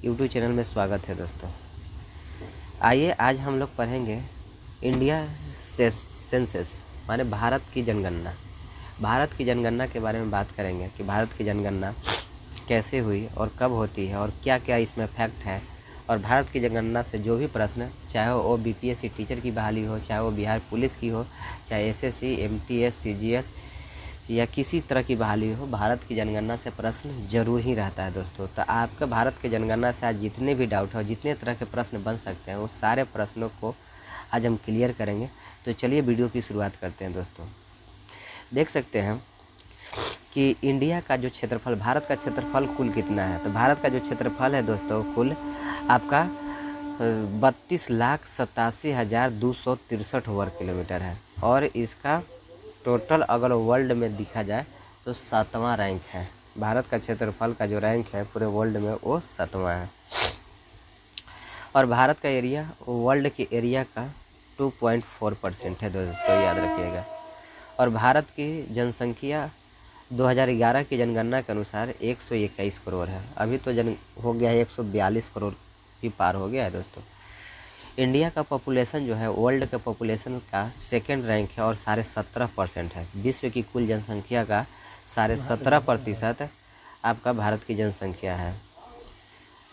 YouTube channel में स्वागत है दोस्तों। आइए आज हम लोग पढ़ेंगे इंडिया सेंसस माने भारत की जनगणना। भारत की जनगणना के बारे में बात करेंगे कि भारत की जनगणना कैसे हुई और कब होती है और क्या क्या इसमें फैक्ट है। और भारत की जनगणना से जो भी प्रश्न, चाहे वो बीपीएससी टीचर की बहाली हो, चाहे वो बिहार पुलिस की हो, चाहे एसएससी, एमटीएस, सीजीएल या किसी तरह की बहाली हो, भारत की जनगणना से प्रश्न जरूर ही रहता है दोस्तों। तो आपका भारत की जनगणना से आज जितने भी डाउट है, जितने तरह के प्रश्न बन सकते हैं, वो सारे प्रश्नों को आज हम क्लियर करेंगे। तो चलिए वीडियो की शुरुआत करते हैं दोस्तों। देख सकते हैं कि इंडिया का जो क्षेत्रफल, भारत का क्षेत्रफल कुल कितना है। तो भारत का जो क्षेत्रफल है दोस्तों कुल आपका 32,87,263 वर्ग किलोमीटर है। और इसका टोटल अगर वर्ल्ड में देखा जाए तो 7वां रैंक है। भारत का क्षेत्रफल का जो रैंक है पूरे वर्ल्ड में वो 7वां है। और भारत का एरिया वर्ल्ड के एरिया का 2.4% है दोस्तों, याद रखिएगा। और भारत की जनसंख्या 2011 की जनगणना के अनुसार 121 करोड़ है। अभी तो हो गया है 142 करोड़ भी पार हो गया है दोस्तों। इंडिया का पॉपुलेशन जो है वर्ल्ड के पॉपुलेशन का सेकेंड रैंक है और 17.5% है। विश्व की कुल जनसंख्या का 17.5% आपका भारत की जनसंख्या है।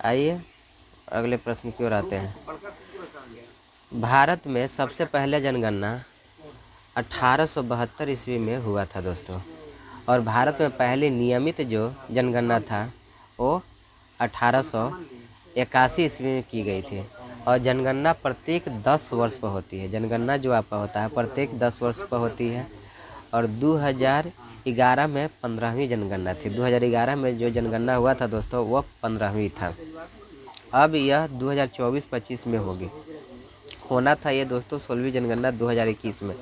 आइए अगले प्रश्न की ओर आते हैं। भारत में सबसे पहले जनगणना 1872 ईस्वी में हुआ था दोस्तों। और भारत में पहली नियमित जो जनगणना था वो 1881 ईस्वी में की गई थी। और जनगणना प्रत्येक 10 वर्ष पर होती है। जनगणना जो आपका होता है प्रत्येक 10 वर्ष पर होती है। और 2011 में 15वीं जनगणना थी। 2011 में जो जनगणना हुआ था दोस्तों वह 15वीं था। अब यह 2024-25 में होगी। होना था ये दोस्तों 16वीं जनगणना 2021 में,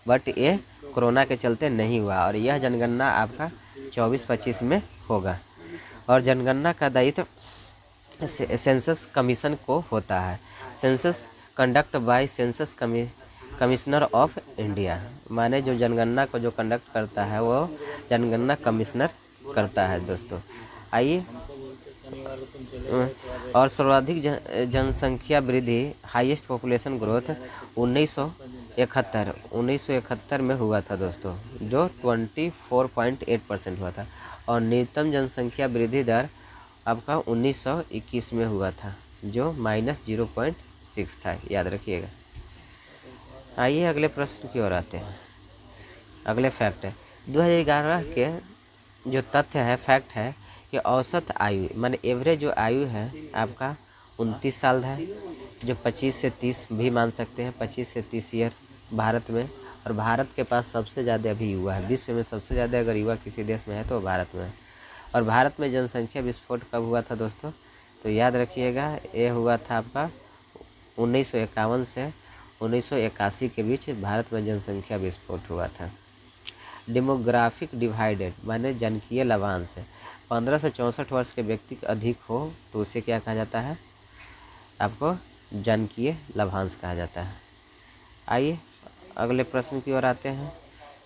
बट ये कोरोना के चलते नहीं हुआ। और यह जनगणना आपका 24-25 में होगा। और जनगणना का दायित्व सेंसस कमीशन को होता है। Census conduct bye census commissioner of India, माने जो जनगणना को जो कंडक्ट करता है वो जनगणना कमिश्नर करता है दोस्तों। आइए और सर्वाधिक जनसंख्या वृद्धि, हाईएस्ट पॉपुलेशन ग्रोथ 1971 में हुआ था दोस्तों, जो 24.8% हुआ था। और न्यूनतम जनसंख्या वृद्धि दर आपका 1921 में हुआ था, जो -0.6 था, याद रखिएगा। आइए अगले प्रश्न की ओर आते हैं। अगले फैक्ट है 2011 के जो तथ्य है, फैक्ट है कि औसत आयु माने एवरेज जो आयु है आपका 29 साल है, जो 25 से 30 भी मान सकते हैं, 25 से 30 ईयर भारत में। और भारत के पास सबसे ज़्यादा अभी युवा है। विश्व में सबसे ज़्यादा अगर युवा किसी देश में है तो भारत में है। और भारत में जनसंख्या विस्फोट कब हुआ था दोस्तों? तो याद रखिएगा, ये हुआ था आपका 1951 से 1981 के बीच भारत में जनसंख्या विस्फोट हुआ था। डेमोग्राफिक डिवाइडेड माने जनकीय लाभांश है। 15 से 64 वर्ष के व्यक्ति अधिक हो तो उसे क्या कहा जाता है? आपको जनकीय लाभांश कहा जाता है। आइए अगले प्रश्न की ओर आते हैं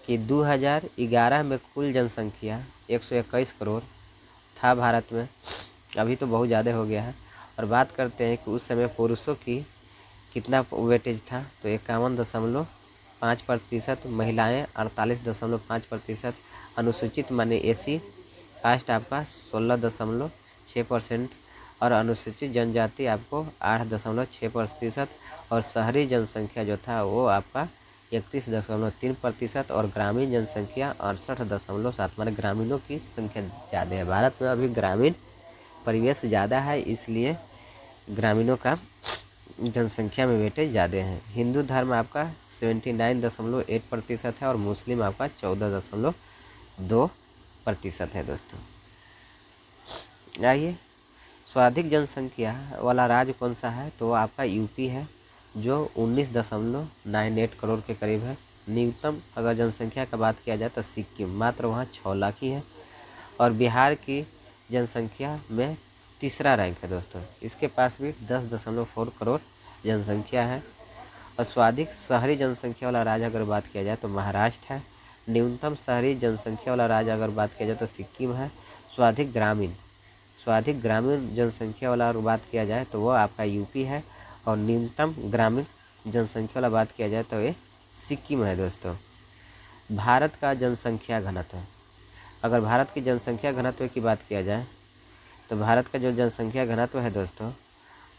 कि 2011 में कुल जनसंख्या 121 करोड़ था भारत में। अभी तो बहुत ज़्यादा हो गया है। और बात करते हैं कि उस समय पुरुषों की कितना वेटेज था, तो 51.5%, महिलाएं 48.5%, अनुसूचित माने एसी कास्ट आपका 16.6%, और अनुसूचित जनजाति आपको 8.6%, और शहरी जनसंख्या जो था वो आपका 31.3%, और ग्रामीण जनसंख्या 68.7, माने ग्रामीणों की संख्या ज़्यादा है। भारत में अभी ग्रामीण परिवेश ज़्यादा है, इसलिए ग्रामीणों का जनसंख्या में वेटेज ज़्यादा है। हिंदू धर्म आपका 79.8% है और मुस्लिम आपका 14.2% है दोस्तों। आइए सर्वाधिक जनसंख्या वाला राज्य कौन सा है? तो वो आपका यूपी है, जो 19.98 करोड़ के करीब है। न्यूनतम अगर जनसंख्या का बात किया जाए तो सिक्किम, मात्र वहाँ 6 लाख ही है। और बिहार की जनसंख्या में तीसरा रैंक है दोस्तों, इसके पास भी 10.4 करोड़ जनसंख्या है। और सर्वाधिक शहरी जनसंख्या वाला राज्य अगर बात किया जाए तो महाराष्ट्र है। न्यूनतम शहरी जनसंख्या वाला राज्य अगर बात किया जाए तो सिक्किम है। स्वाधिक ग्रामीण जनसंख्या वाला अगर बात किया जाए तो वो आपका यूपी है, और न्यूनतम ग्रामीण जनसंख्या वाला बात किया जाए तो ये सिक्किम है दोस्तों। भारत का जनसंख्या घनत्व, अगर भारत की जनसंख्या घनत्व की बात किया जाए तो भारत का जो जनसंख्या घनत्व है दोस्तों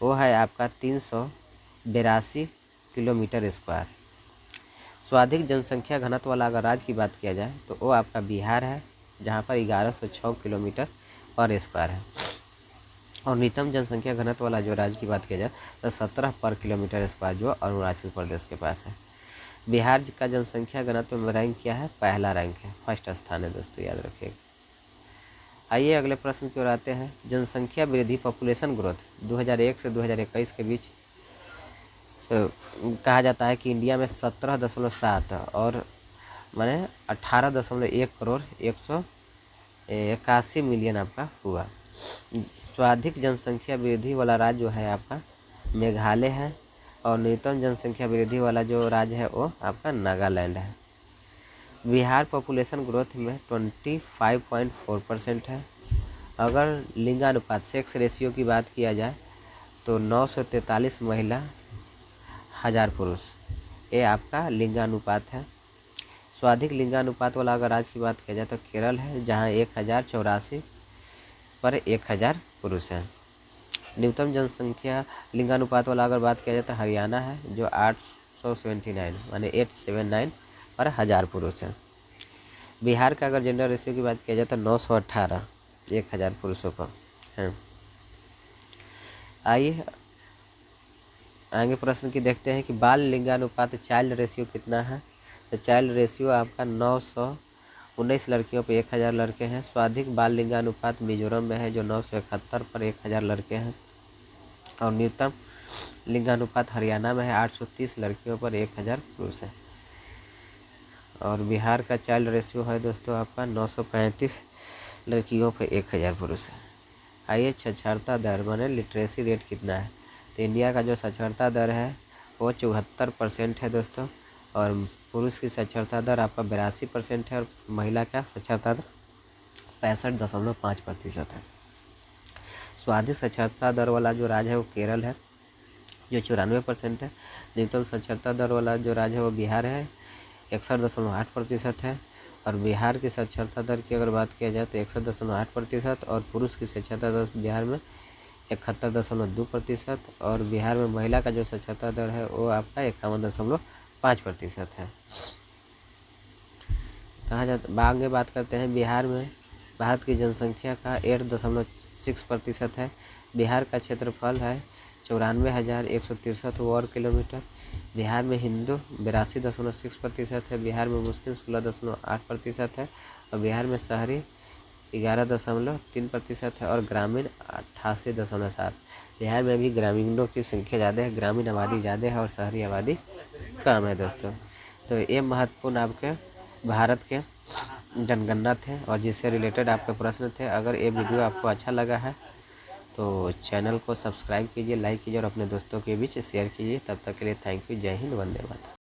वो है आपका 382 किलोमीटर स्क्वायर। स्वाधिक जनसंख्या घनत्व वाला अगर राज्य की बात किया जाए तो वो आपका बिहार है, जहाँ पर 1106 किलोमीटर पर स्क्वायर है। और न्यूनतम जनसंख्या घनत्व वाला जो राज्य की बात किया जाए तो 17 पर किलोमीटर स्क्वायर जो अरुणाचल प्रदेश के पास है। बिहार का जनसंख्या घनत्व में रैंक क्या है, पहला रैंक है, फर्स्ट स्थान है दोस्तों, याद रखिएगा। आइए अगले प्रश्न की ओर आते हैं। जनसंख्या वृद्धि पॉपुलेशन ग्रोथ 2001 से 2021 के बीच कहा जाता है कि इंडिया में 17.7 और माने 18.1 करोड़ 181 मिलियन आपका हुआ। स्वाधिक जनसंख्या वृद्धि वाला राज्य जो है आपका मेघालय है, और न्यूनतम जनसंख्या वृद्धि वाला जो राज्य है वो आपका नागालैंड है। बिहार पॉपुलेशन ग्रोथ में 25.4% है। अगर लिंगानुपात सेक्स रेशियो की बात किया जाए तो 943 महिला 1000 पुरुष, ये आपका लिंगानुपात है। स्वाधिक लिंगानुपात वाला अगर राज्य की बात किया जाए तो केरल है, जहाँ 1084 पर 1000 पुरुष हैं। न्यूनतम जनसंख्या लिंगानुपात वाला अगर बात किया जाए तो हरियाणा है, जो 879 माने 879 पर 1000 पुरुष हैं। बिहार का अगर जेंडर रेशियो की बात किया जाए तो 918 1000 पुरुषों पर हैं। आइए आगे प्रश्न की देखते हैं कि बाल लिंगानुपात चाइल्ड रेशियो कितना है। तो चाइल्ड रेशियो आपका 919 लड़कियों पर 1000 लड़के हैं। स्वाधिक बाल लिंगानुपात मिजोरम में है, जो 971 पर 1000 लड़के हैं। और न्यूनतम लिंगानुपात हरियाणा में है, 830 लड़कियों पर 1000 पुरुष है। और बिहार का चाइल्ड रेशियो है दोस्तों आपका 935 लड़कियों पर 1000 पुरुष है। आइए साक्षरता दर माने लिटरेसी रेट कितना है। तो इंडिया का जो साक्षरता दर है वो 74% है दोस्तों, और पुरुष की साक्षरता दर आपका 82% है, और महिला का साक्षरता दर 65.5% है। स्वाधिक साक्षरता दर वाला जो राज्य है वो केरल है, जो 94% है। न्यूनतम साक्षरता दर वाला जो राज्य है वो बिहार है, 61.8% है। और बिहार की साक्षरता दर की अगर बात किया जाए तो 61.8%, और पुरुष की साक्षरता दर बिहार में 71.2%, और बिहार में महिला का जो साक्षरता दर है वो आपका 51.5% है। कहा जाता आगे बात करते हैं बिहार में भारत की जनसंख्या का 8.6% है। बिहार का क्षेत्रफल है 94,163 वर्ग किलोमीटर। बिहार में हिंदू 82.6% है, बिहार में मुस्लिम 16.8% है, और बिहार में शहरी 11.3% है, और ग्रामीण 88.7। बिहार में भी ग्रामीणों की संख्या ज़्यादा है, ग्रामीण आबादी ज़्यादा है और शहरी आबादी कम है दोस्तों। तो ये महत्वपूर्ण आपके भारत के जनगणना थे और जिससे रिलेटेड आपके प्रश्न थे। अगर ये वीडियो आपको अच्छा लगा है तो चैनल को सब्सक्राइब कीजिए, लाइक कीजिए और अपने दोस्तों के बीच शेयर कीजिए। तब तक के लिए थैंक यू। जय हिंद, वंदे मातरम।